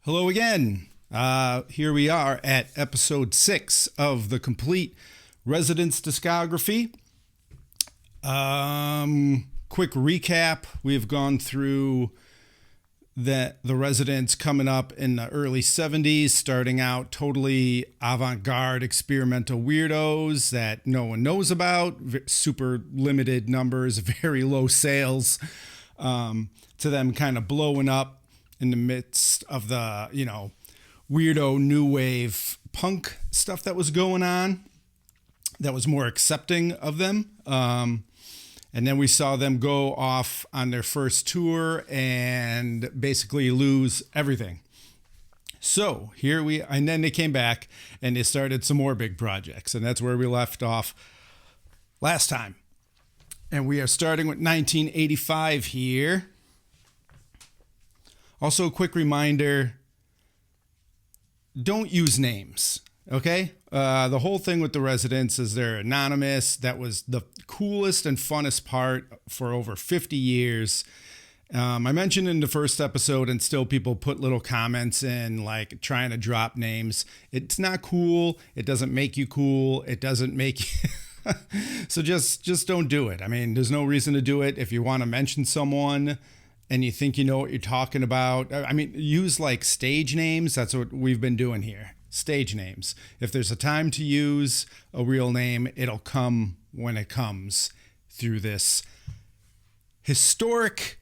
Hello again. Here we are at episode 6 of the complete Residence Discography. Quick recap. We've gone through the Residents coming up in the early 70s, starting out totally avant-garde experimental weirdos that no one knows about, super limited numbers, very low sales, to them kind of blowing up in the midst of the, weirdo new wave punk stuff that was going on that was more accepting of them. And then we saw them go off on their first tour and basically lose everything. So and then they came back and they started some more big projects. And that's where we left off last time. And we are starting with 1985 here. Also, a quick reminder, don't use names, okay? The whole thing with the Residents is they're anonymous. That was the coolest and funnest part for over 50 years. I mentioned in the first episode, and still people put little comments in, like trying to drop names. It's not cool. It doesn't make you cool. It doesn't make you... So just don't do it. I mean, there's no reason to do it. If you want to mention someone and you think you know what you're talking about, I mean, use like stage names. That's what we've been doing here. Stage names. If there's a time to use a real name, it'll come when it comes through this historic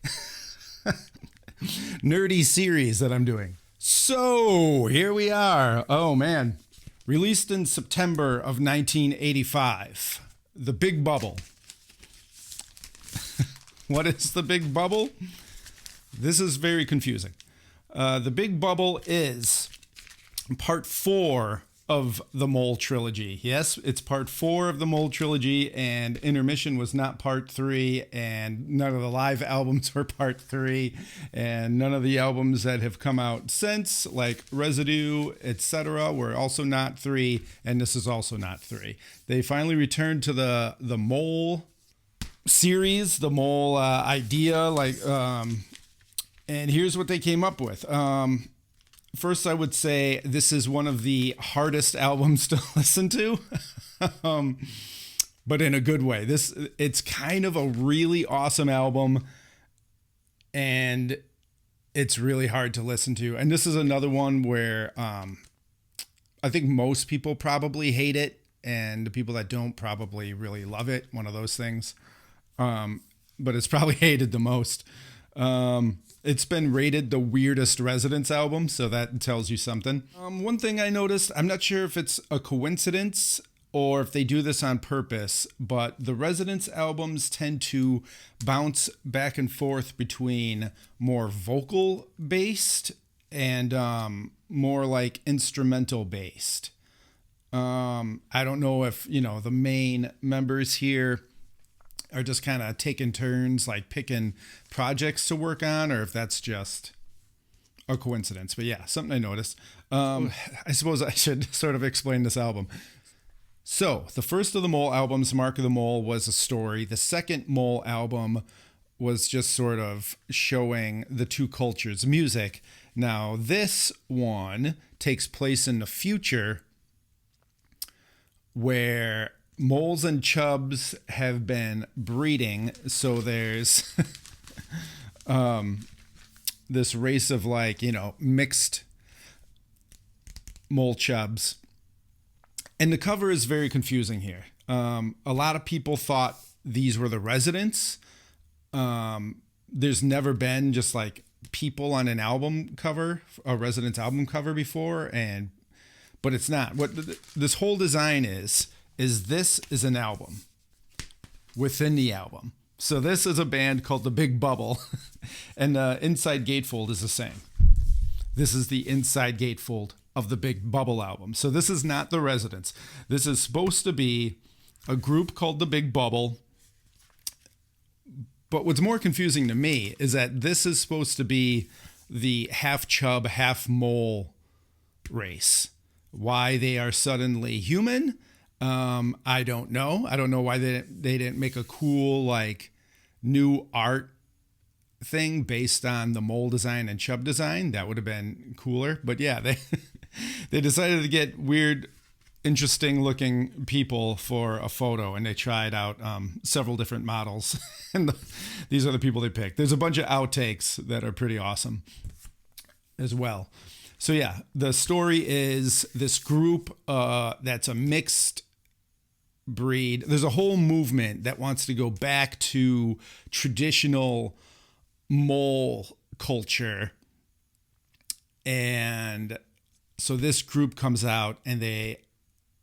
nerdy series that I'm doing. So here we are. Oh man. Released in September of 1985. The Big Bubble. What is the Big Bubble? This is very confusing. The Big Bubble is part 4 of the Mole trilogy. Yes, it's part 4 of the Mole trilogy, and Intermission was not part 3, and none of the live albums were part 3, and none of the albums that have come out since, like Residue, etc., were also not 3, and this is also not 3. They finally returned to the Mole series, the Mole idea, and here's what they came up with. First, I would say this is one of the hardest albums to listen to, but in a good way. It's kind of a really awesome album, and it's really hard to listen to. And this is another one where I think most people probably hate it, and the people that don't probably really love it. One of those things. But it's probably hated the most. It's been rated the weirdest Residents album, so that tells you something. One thing I noticed, I'm not sure if it's a coincidence or if they do this on purpose, but the Residents albums tend to bounce back and forth between more vocal based and more like instrumental based. I don't know if, the main members here are just kind of taking turns, like picking projects to work on, or if that's just a coincidence. But yeah, something I noticed. I suppose I should sort of explain this album. So the first of the Mole albums, Mark of the Mole, was a story. The second Mole album was just sort of showing the two cultures' music. Now this one takes place in the future, where moles and chubs have been breeding. So there's this race of mixed mole chubs. And the cover is very confusing here. A lot of people thought these were the Residents. There's never been just like people on an album cover, a Residents album cover before, but it's not. What this whole design is this is an album within the album. So this is a band called The Big Bubble, and the inside gatefold is the same. This is the inside gatefold of the Big Bubble album. So this is not the Residents. This is supposed to be a group called The Big Bubble. But what's more confusing to me is that this is supposed to be the half chub, half mole race. Why they are suddenly human, I don't know. I don't know why they didn't make a cool new art thing based on the mole design and chub design. That would have been cooler. But yeah, they they decided to get weird, interesting looking people for a photo, and they tried out several different models. And these are the people they picked. There's a bunch of outtakes that are pretty awesome as well. So yeah, the story is this group that's a mixed breed. There's a whole movement that wants to go back to traditional mole culture. And so this group comes out and they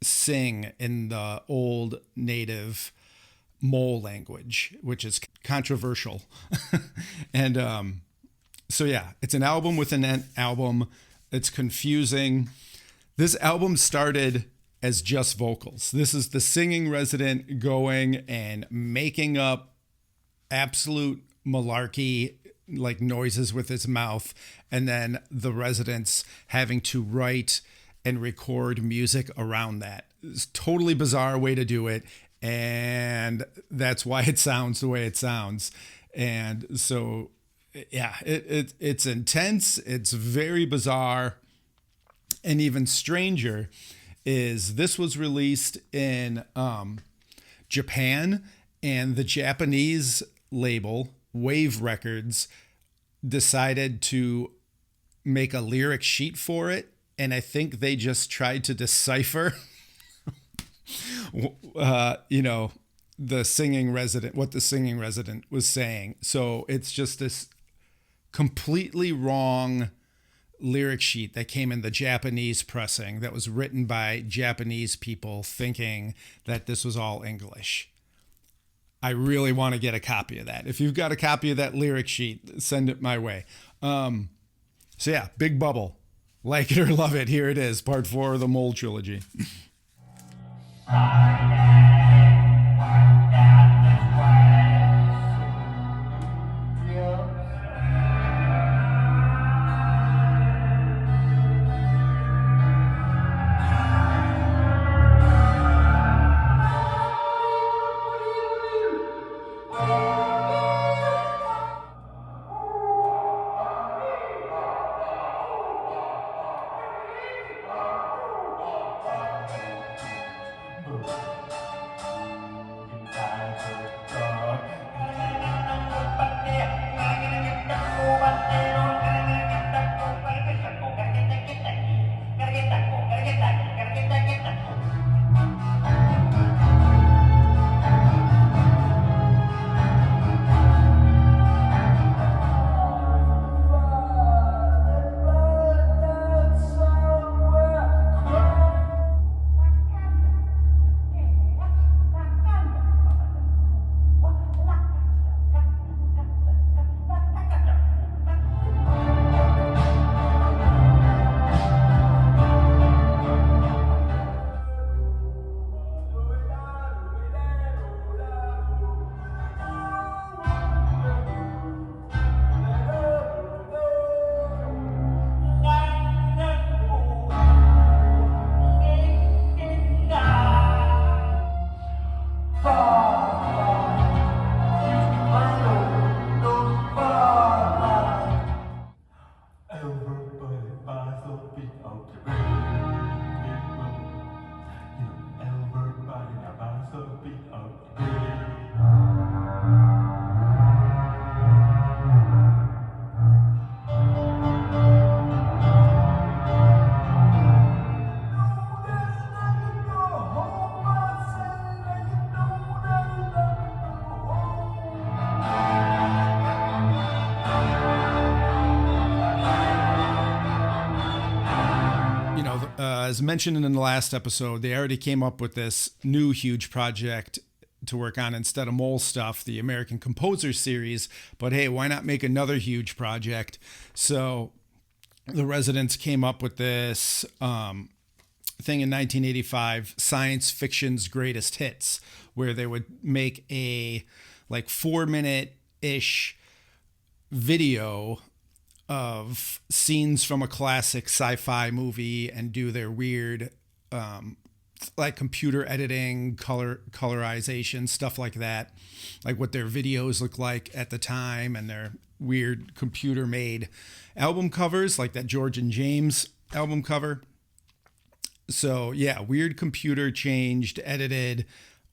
sing in the old native mole language, which is controversial. And so yeah, it's an album within an album. It's confusing. This album started as just vocals. This is the singing resident going and making up absolute malarkey, like noises with his mouth, and then the residents having to write and record music around that. It's a totally bizarre way to do it, and that's why it sounds the way it sounds. And so yeah, it's intense. It's very bizarre. And even stranger is this was released in Japan, and the Japanese label Wave Records decided to make a lyric sheet for it. And I think they just tried to decipher, the singing resident, what the singing resident was saying. So it's just this completely wrong lyric sheet that came in the Japanese pressing that was written by Japanese people thinking that this was all English. I really want to get a copy of that. If you've got a copy of that lyric sheet, send it my way. So yeah, Big Bubble. Like it or love it, here it is, part 4 of the Mole Trilogy. As mentioned in the last episode, they already came up with this new huge project to work on instead of Mole Stuff, the American Composer Series. But hey, why not make another huge project? So the residents came up with this thing in 1985, Science Fiction's Greatest Hits, where they would make a 4-minute-ish video of scenes from a classic sci-fi movie and do their weird computer editing, colorization, stuff like that, like what their videos look like at the time and their weird computer made album covers, like that George and James album cover. So yeah, weird computer changed, edited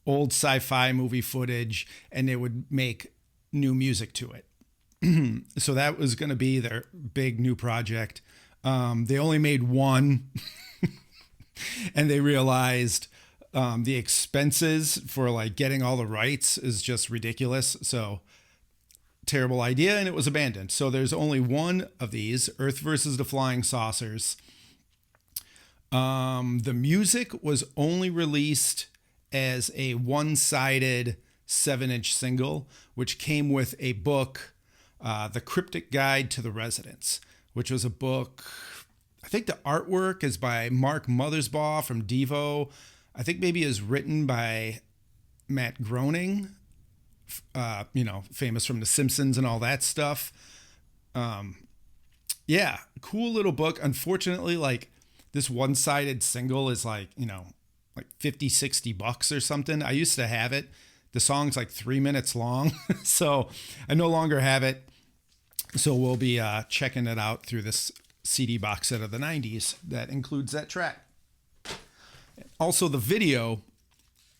old sci-fi movie footage, and they would make new music to it. So that was going to be their big new project. They only made one, and they realized the expenses for like getting all the rights is just ridiculous. So terrible idea, and it was abandoned. So there's only one of these, Earth versus the Flying Saucers. The music was only released as a one-sided 7-inch single, which came with a book, The Cryptic Guide to the Residents, which was a book. I think the artwork is by Mark Mothersbaugh from Devo. I think maybe is written by Matt Groening, famous from The Simpsons and all that stuff. Yeah, cool little book. Unfortunately, like this one-sided single is like 50, $60 or something. I used to have it. The song's like 3 minutes long, so I no longer have it. So we'll be checking it out through this CD box set of the 90s that includes that track. Also, the video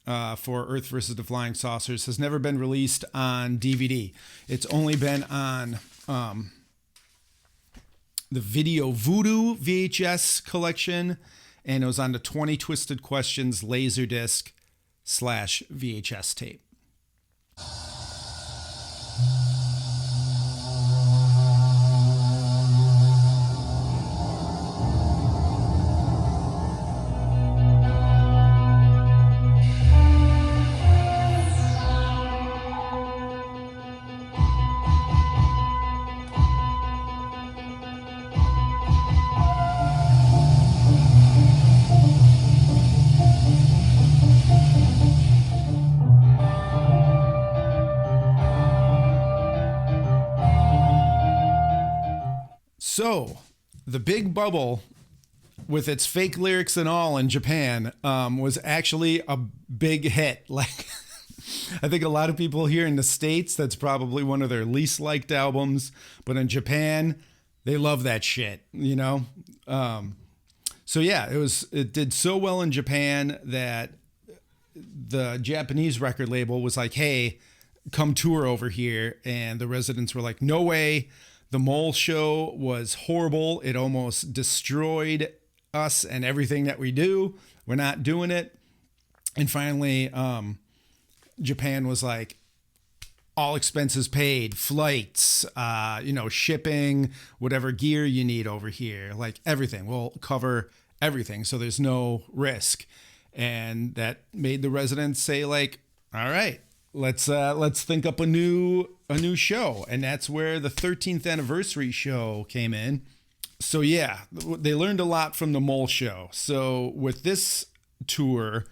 for Earth versus the Flying Saucers has never been released on DVD. It's only been on the Video Voodoo VHS collection, and it was on the 20 Twisted Questions Laserdisc / VHS tape. So, the Big Bubble, with its fake lyrics and all in Japan, was actually a big hit. Like, I think a lot of people here in the States, that's probably one of their least liked albums. But in Japan, they love that shit, So yeah, it did so well in Japan that the Japanese record label was like, hey, come tour over here. And the residents were like, no way. The Mole Show was horrible. It almost destroyed us and everything that we do. We're not doing it. And finally, Japan was like, all expenses paid, flights, shipping, whatever gear you need over here, like everything. We'll cover everything. So there's no risk. And that made the residents say like, all right, let's think up a new show. And that's where the 13th anniversary show came in. So yeah, they learned a lot from the Mole Show. So with this tour,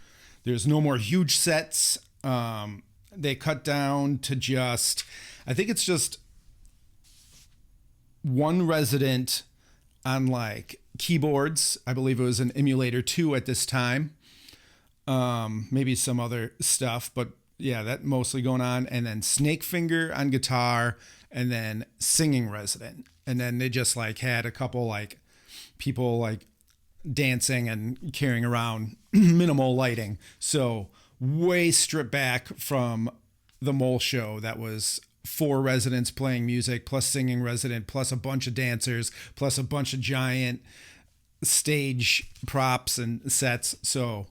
there's no more huge sets. They cut down to I think it's just one resident on like keyboards. I believe it was an Emulator 2 at this time. Maybe some other stuff, but yeah, that mostly going on. And then Snakefinger on guitar, and then singing resident. And then they just like had a couple like people like dancing and carrying around minimal lighting. So way stripped back from the Mole Show. That was 4 residents playing music, plus singing resident, plus a bunch of dancers, plus a bunch of giant stage props and sets. So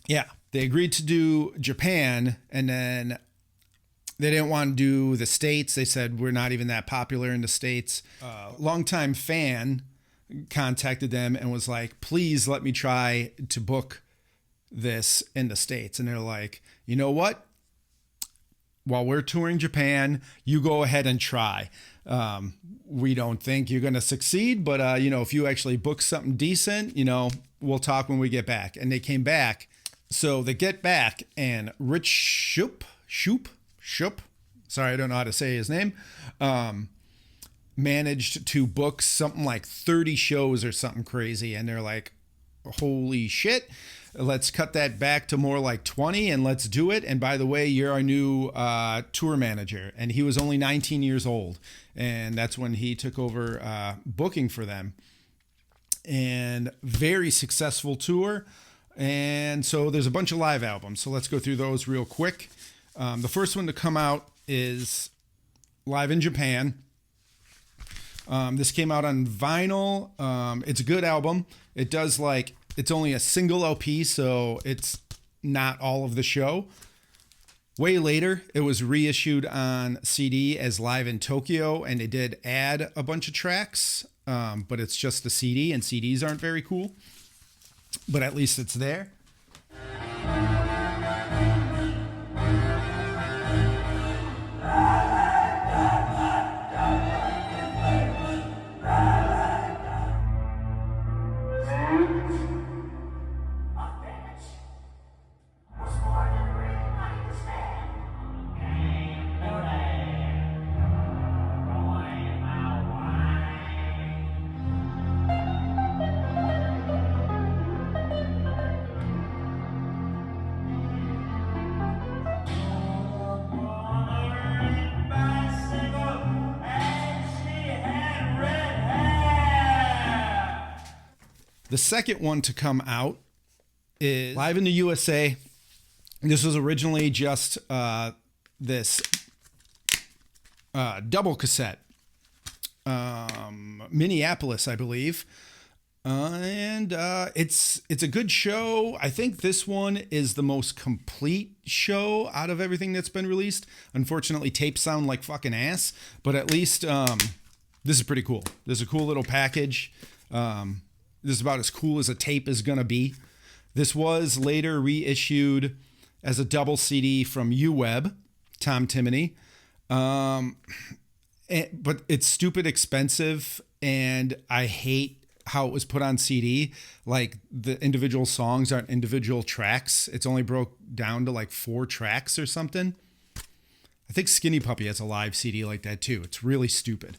yeah, they agreed to do Japan, and then they didn't want to do the States. They said, we're not even that popular in the States. Longtime fan contacted them and was like, please let me try to book this in the States. And they're like, you know what? While we're touring Japan, you go ahead and try. We don't think you're going to succeed, but, if you actually book something decent, we'll talk when we get back. And they came back. So they get back, and Rich Shoop, sorry, I don't know how to say his name, managed to book something like 30 shows or something crazy. And they're like, holy shit, let's cut that back to more like 20 and let's do it. And by the way, you're our new tour manager. And he was only 19 years old. And that's when he took over booking for them. And very successful tour. And so there's a bunch of live albums. So let's go through those real quick. The first one to come out is Live in Japan. This came out on vinyl. It's a good album. It does it's only a single LP, so it's not all of the show. Way later, it was reissued on CD as Live in Tokyo, and they did add a bunch of tracks, but it's just a CD, and CDs aren't very cool. But at least it's there. The second one to come out is Live in the USA. This was originally just this double cassette. Minneapolis, I believe. And it's a good show. I think this one is the most complete show out of everything that's been released. Unfortunately, tapes sound like fucking ass, but at least this is pretty cool. This is a cool little package. This is about as cool as a tape is going to be. This was later reissued as a double CD from UWeb, Tom Timoney. But it's stupid expensive, and I hate how it was put on CD. Like, the individual songs aren't individual tracks. It's only broke down to 4 tracks or something. I think Skinny Puppy has a live CD like that too. It's really stupid.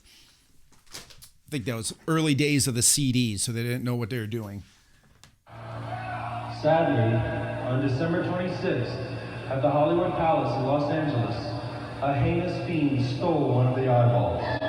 I think that was early days of the CDs, so they didn't know what they were doing. Sadly, on December 26th, at the Hollywood Palace in Los Angeles, a heinous fiend stole one of the eyeballs.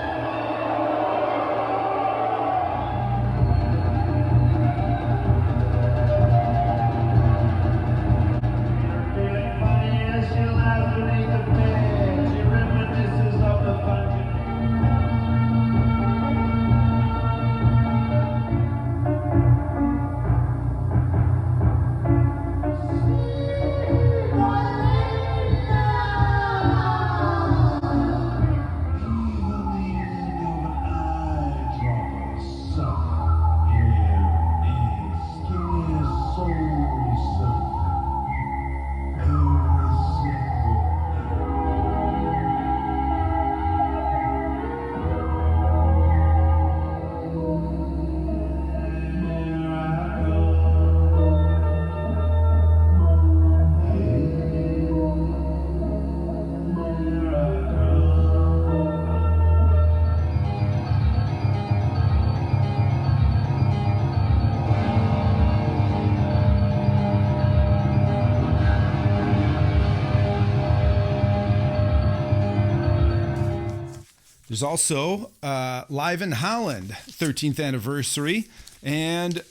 There's also Live in Holland, 13th anniversary. And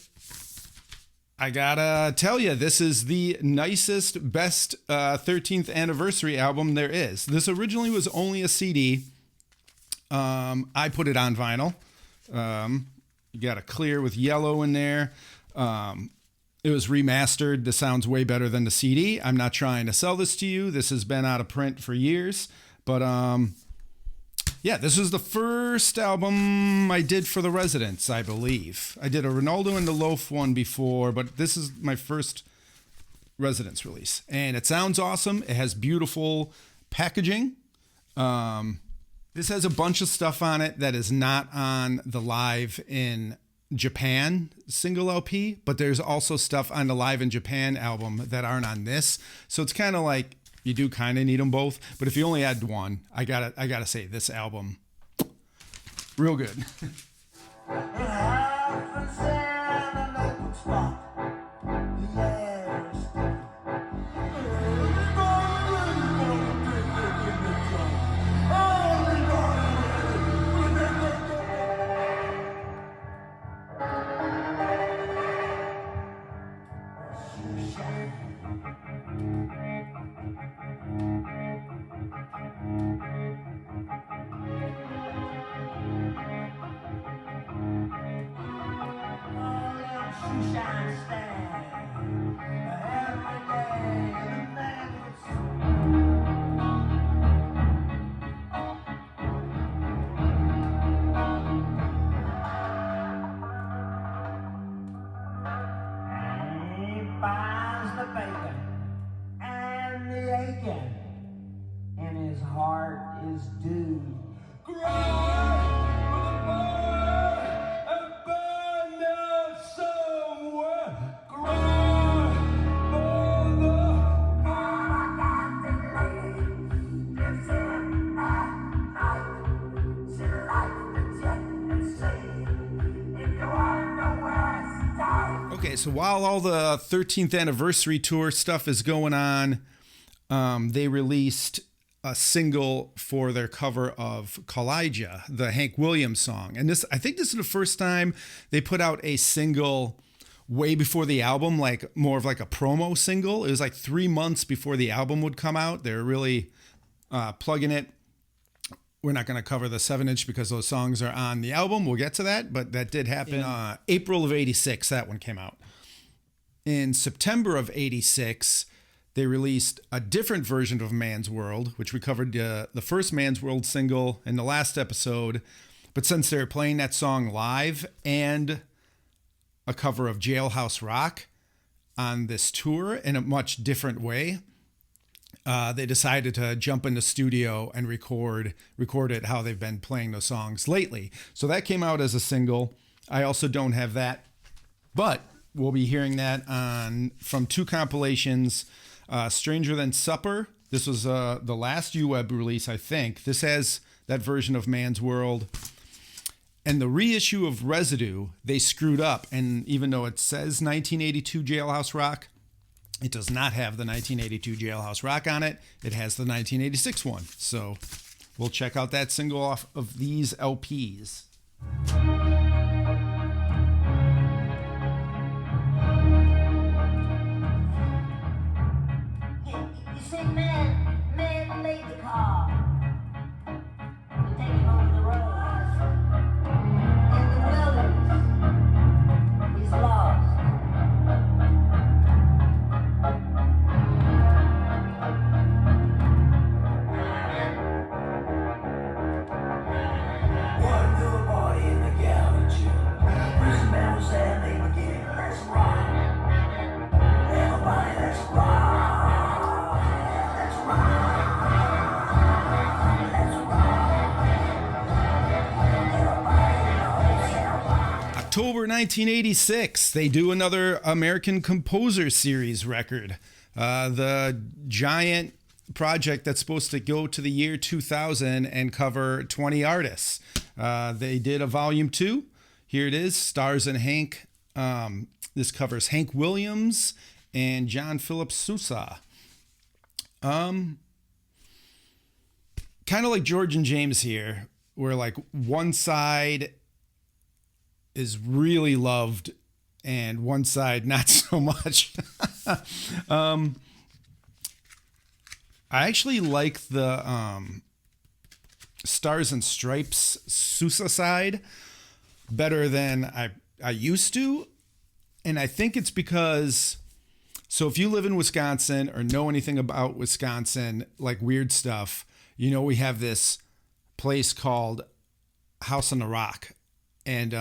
I gotta tell you, this is the nicest, best 13th anniversary album there is. This originally was only a CD. I put it on vinyl. You got a clear with yellow in there. It was remastered. This sounds way better than the CD. I'm not trying to sell this to you. This has been out of print for years. But yeah, this was the first album I did for the Residents, I believe. I did a Ronaldo and the Loaf one before, but this is my first Residents release. And it sounds awesome. It has beautiful packaging. This has a bunch of stuff on it that is not on the Live in Japan single LP, but there's also stuff on the Live in Japan album that aren't on this. So it's kind of like, you do kind of need them both, but if you only had one, I gotta say this album, real good. Okay, so while all the 13th anniversary tour stuff is going on, they released a single for their cover of Kalijah, the Hank Williams song. And I think this is the first time they put out a single way before the album, like more of like a promo single. It was like 3 months before the album would come out. They're really plugging it. We're not going to cover the 7-inch because those songs are on the album. We'll get to that, but that did happen. April of 86, that one came out. In September of 86, they released a different version of Man's World, which we covered the first Man's World single in the last episode. But since they're playing that song live and a cover of Jailhouse Rock on this tour in a much different way, they decided to jump in the studio and record it how they've been playing those songs lately. So that came out as a single. I also don't have that, but we'll be hearing that from 2 compilations. Stranger Than Supper. This was the last UWeb release, I think. This has that version of Man's World. And the reissue of Residue, they screwed up. And even though it says 1982 Jailhouse Rock, it does not have the 1982 Jailhouse Rock on it. It has the 1986 one. So we'll check out that single off of these LPs. You see, man made the car to take him over the road. In the wilderness, he's lost. One good boy in the galaxy. Prison man was there, they began. Let's rock. Everybody, let's rock. Let's rock. Let's rock. October 1986, they do another American Composer Series record. The giant project that's supposed to go to the year 2000 and cover 20 artists. They did a volume 2. Here it is, Stars and Hank. This covers Hank Williams and John Philip Sousa. Kind of like George and James here, where like one side is really loved and one side not so much. I actually like the Stars and Stripes Sousa side better than I used to. And I think it's because, so if you live in Wisconsin or know anything about Wisconsin, like weird stuff, you know, we have this place called House on the Rock. And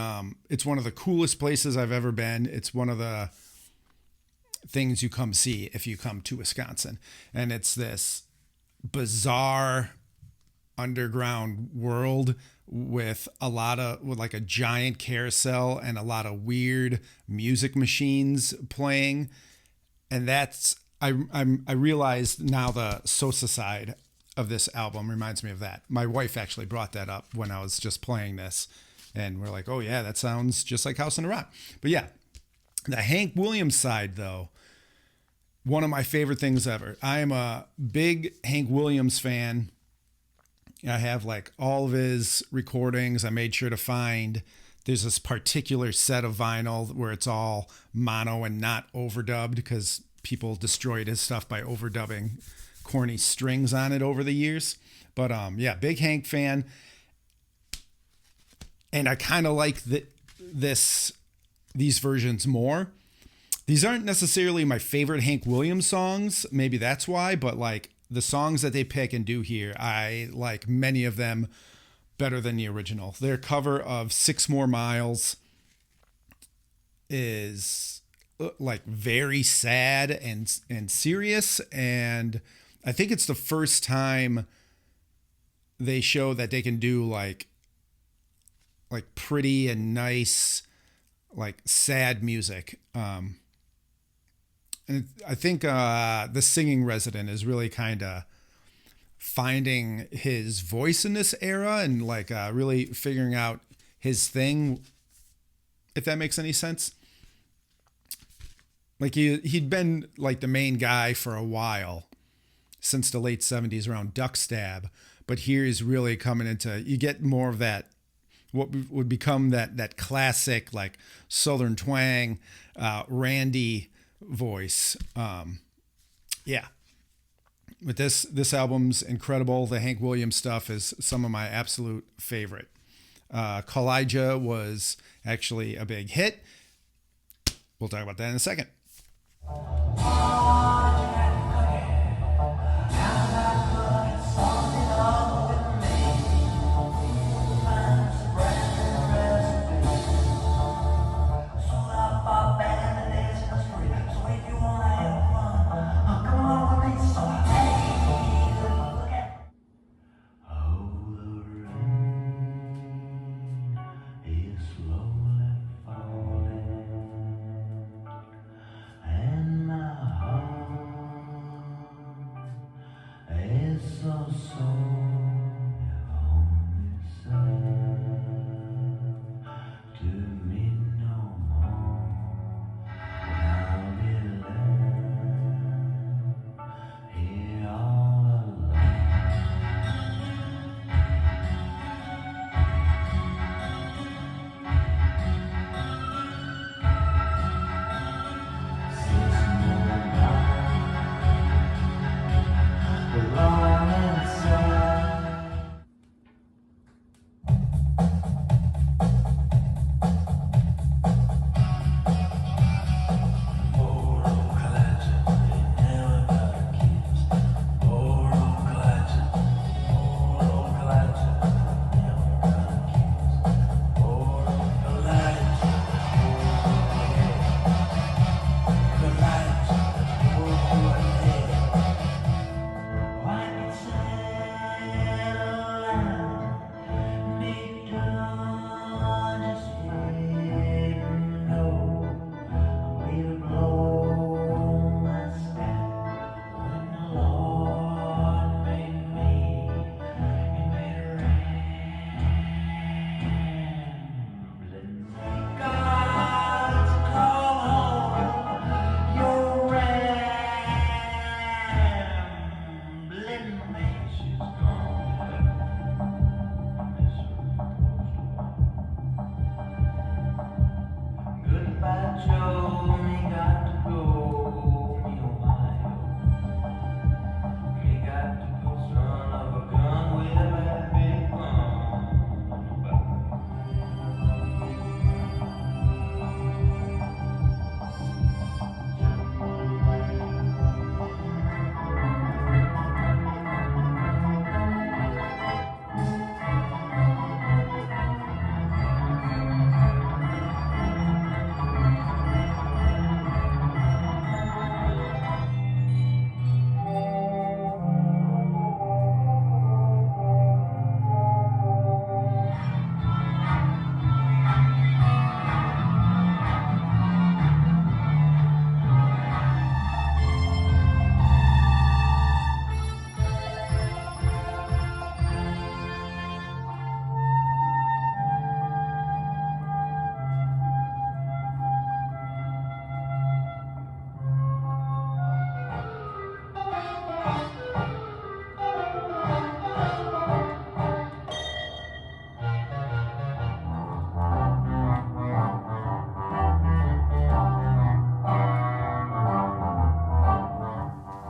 it's one of the coolest places I've ever been. It's one of the things you come see if you come to Wisconsin. And it's this bizarre underground world with like a giant carousel and a lot of weird music machines playing. And that's, I realized now the Sosa side of this album reminds me of that. My wife actually brought that up when I was just playing this. And we're like, oh yeah, that sounds just like House on the Rock. But yeah, the Hank Williams side though, one of my favorite things ever. I am a big Hank Williams fan. I have like all of his recordings. I made sure to find, there's this particular set of vinyl where it's all mono and not overdubbed because people destroyed his stuff by overdubbing corny strings on it over the years. But yeah, big Hank fan. And I kind of like these versions more. These aren't necessarily my favorite Hank Williams songs. Maybe that's why, but like the songs that they pick and do here, I like many of them better than the original. Their cover of 6 More Miles is like very sad and serious. And I think it's the first time they show that they can do like pretty and nice, like sad music. And I think the singing resident is really kind of finding his voice in this era and like really figuring out his thing, if that makes any sense. like he'd been like the main guy for a while since the late 70s around Duck Stab, but here he's really coming into, you get more of that, what would become that classic like Southern twang, Randy voice. Yeah. But this album's incredible. The Hank Williams stuff is some of my absolute favorite. Kalijah was actually a big hit. We'll talk about that in a second.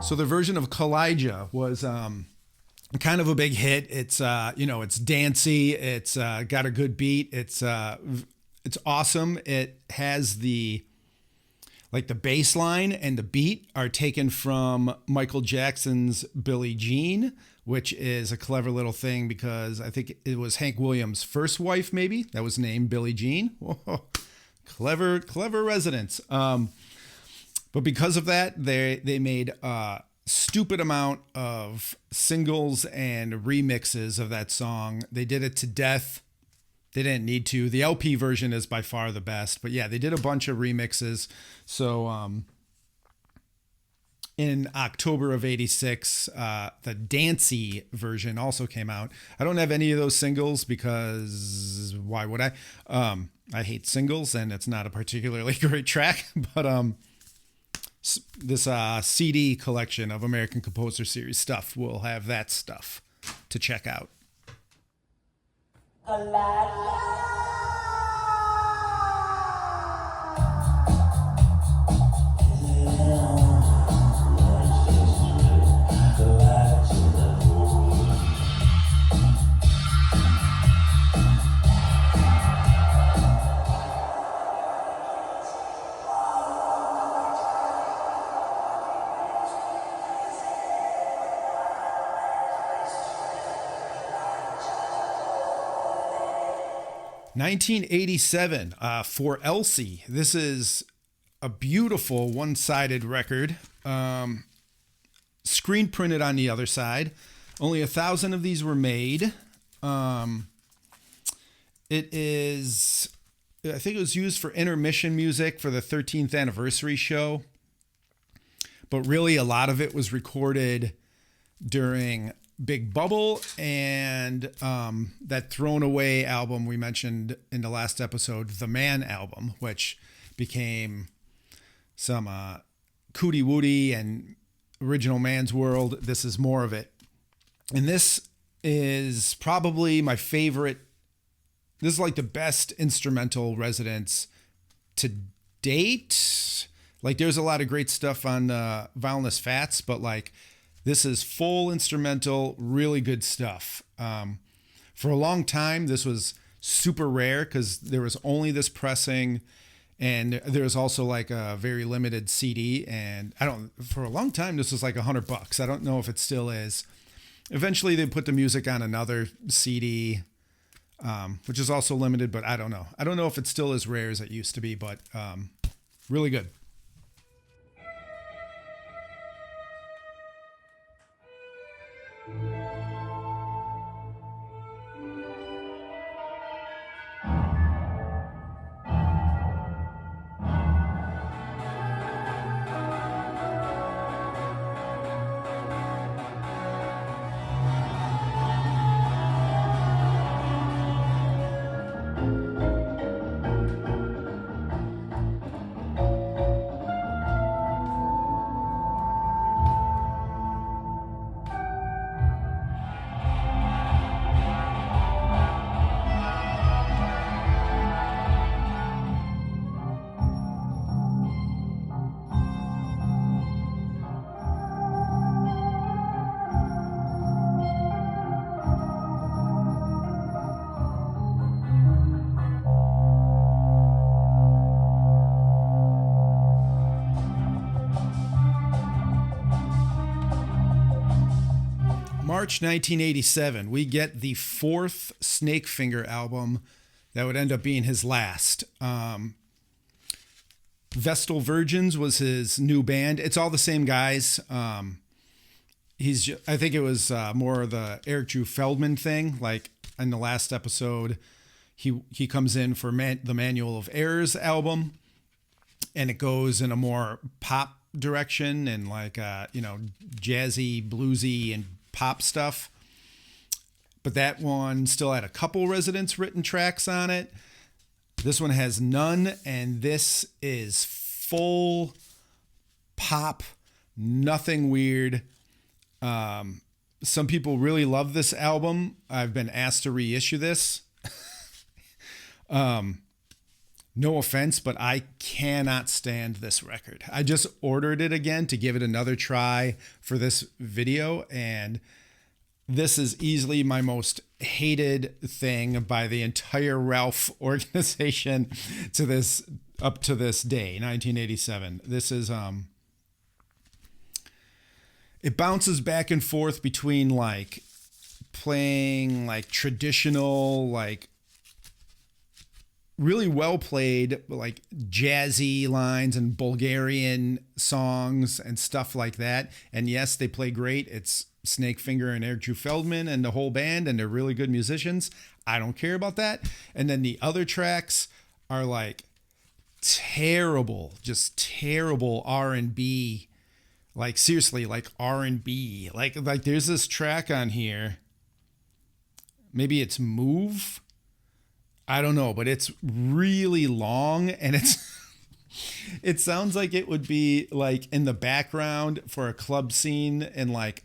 So the version of Kalijah was kind of a big hit. It's it's dancey. It's got a good beat. It's awesome. It has the bass line and the beat are taken from Michael Jackson's Billie Jean, which is a clever little thing because I think it was Hank Williams' first wife, maybe, that was named Billie Jean. Whoa, clever residence. But because of that, they made a stupid amount of singles and remixes of that song. They did it to death. They didn't need to. The LP version is by far the best. But yeah, they did a bunch of remixes. So in October of '86, the dancey version also came out. I don't have any of those singles because why would I? I hate singles and it's not a particularly great track. But this CD collection of American Composer Series stuff will have that stuff to check out. (1987) for Elsie. This is a beautiful one-sided record, screen printed on the other side. Only 1,000 of these were made. It is, I think it was used for intermission music for the 13th anniversary show, but really a lot of it was recorded during Big Bubble and that Thrown Away album we mentioned in the last episode, the Man album, which became some Cootie Woody and Original Man's World. This is more of it. And this is probably my favorite. This is like the best instrumental Residents to date. Like there's a lot of great stuff on Violinist Fats, but like this is full instrumental, really good stuff. For a long time, this was super rare because there was only this pressing, and there was also like a very limited CD. And for a long time, this was like $100. I don't know if it still is. Eventually, they put the music on another CD, which is also limited, but I don't know. I don't know if it's still as rare as it used to be, but really good. March 1987, we get the fourth Snakefinger album that would end up being his last. Vestal Virgins was his new band. It's all the same guys. I think it was more of the Eric Drew Feldman thing. Like in the last episode, he comes in for the Manual of Errors album, and it goes in a more pop direction and like jazzy, bluesy, and pop stuff. But that one still had a couple Residents written tracks on it. This one has none, and this is full pop, nothing weird. Some people really love this album. I've been asked to reissue this. No offense, but I cannot stand this record. I just ordered it again to give it another try for this video, and this is easily my most hated thing by the entire Ralph organization up to this day, 1987. This is it bounces back and forth between like playing like traditional, like really well played, like jazzy lines and Bulgarian songs and stuff like that. And yes, they play great. It's Snakefinger and Eric Drew Feldman and the whole band, and they're really good musicians. I don't care about that. And then the other tracks are like terrible, just terrible R&B. Like seriously, like R&B. Like there's this track on here. Maybe it's Move. I don't know, but it's really long, and It sounds like it would be like in the background for a club scene, and like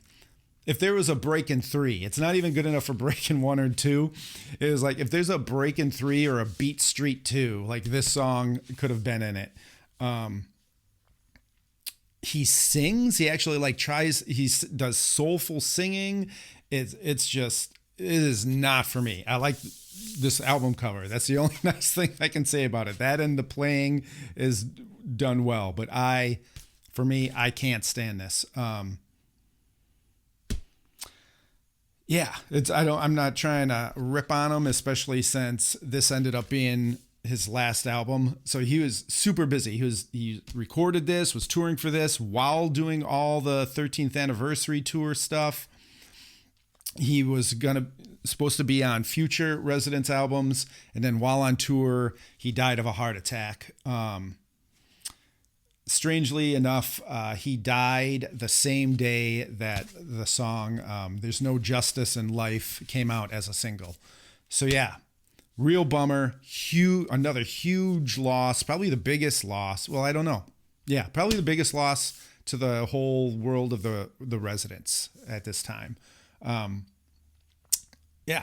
if there was a Breakin' 3, it's not even good enough for Breakin' 1 or 2. It was like if there's a Breakin' 3 or a Beat Street 2, like this song could have been in it. He sings. He actually like tries. Does soulful singing. It's just, it is not for me. I like this album cover. That's the only nice thing I can say about it. That and the playing is done well, but for me, I can't stand this. Yeah, I'm not trying to rip on him, especially since this ended up being his last album. So he was super busy. He recorded this, was touring for this while doing all the 13th anniversary tour stuff. He was supposed to be on future Residents albums, and then while on tour, he died of a heart attack. Strangely enough, he died the same day that the song "There's No Justice in Life" came out as a single. So yeah, real bummer. Another huge loss. Probably the biggest loss. Well, I don't know. Yeah, probably the biggest loss to the whole world of the Residents at this time. Yeah.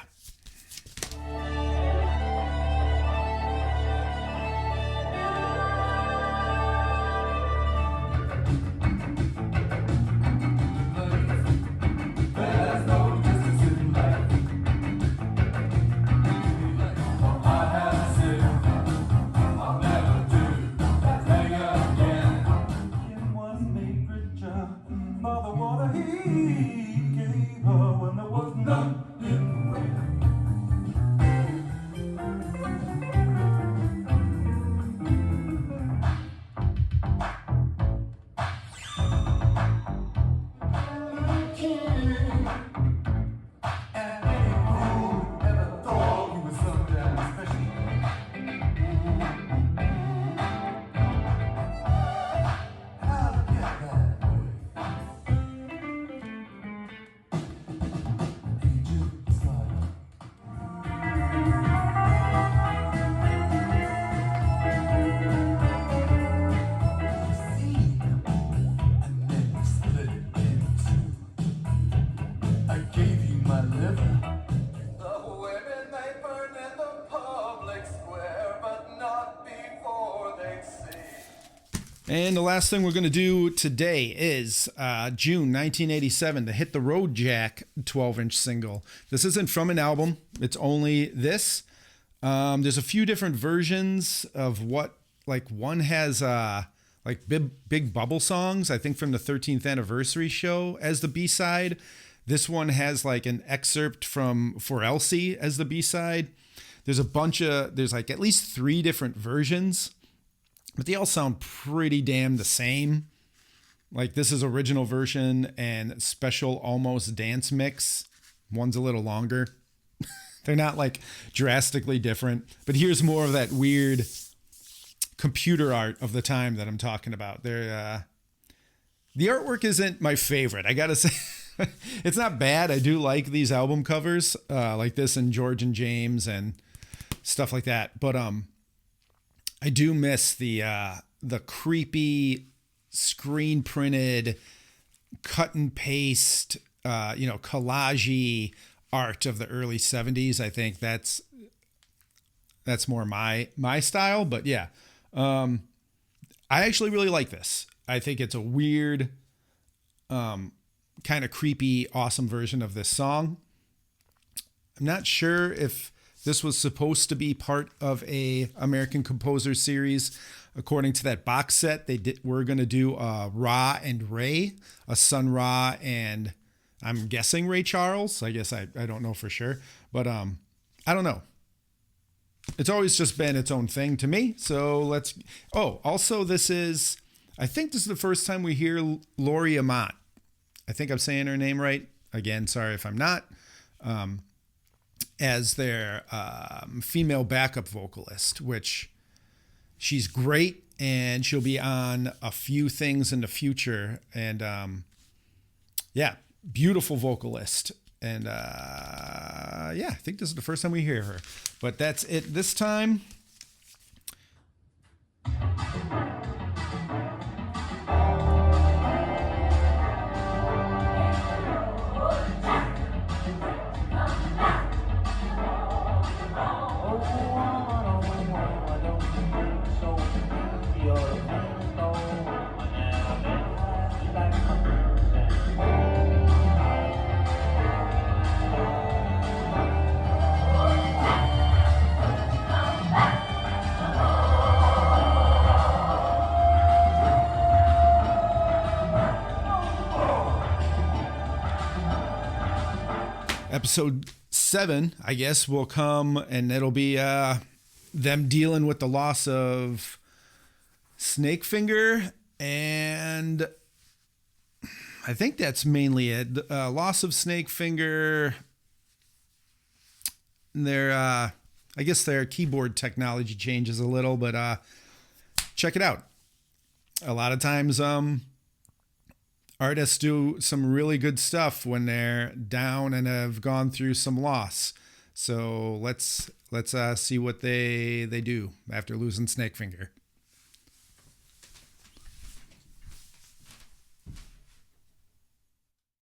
And the last thing we're going to do today is June 1987, the Hit the Road Jack 12-inch single. This isn't from an album. It's only this. There's a few different versions of what, like one has like big bubble songs, I think from the 13th anniversary show as the B-side. This one has like an excerpt from For Elsie as the B-side. There's like at least 3 different versions, but they all sound pretty damn the same. Like this is original version and special almost dance mix. One's a little longer. They're not like drastically different, but here's more of that weird computer art of the time that I'm talking about. The artwork isn't my favorite. I gotta say, it's not bad. I do like these album covers, like this and George and James and stuff like that. But I do miss the creepy screen printed cut and paste, collage-y art of the early 70s. I think that's more my style, but yeah. I actually really like this. I think it's a weird, kind of creepy, awesome version of this song. I'm not sure if this was supposed to be part of a American Composer series. According to that box set, we're going to do Ra and Ray, a Sun Ra, and I'm guessing Ray Charles. I guess I don't know for sure, but I don't know. It's always just been its own thing to me. So also I think this is the first time we hear Lori Amott. I think I'm saying her name right. Again, sorry if I'm not. As their female backup vocalist, which she's great, and she'll be on a few things in the future. And beautiful vocalist. And I think this is the first time we hear her. But that's it this time. Episode 7, I guess, will come, and it'll be them dealing with the loss of Snakefinger, and I think that's mainly it. Loss of Snakefinger. I guess their keyboard technology changes a little, but check it out. A lot of times, artists do some really good stuff when they're down and have gone through some loss. So let's see what they do after losing Snakefinger.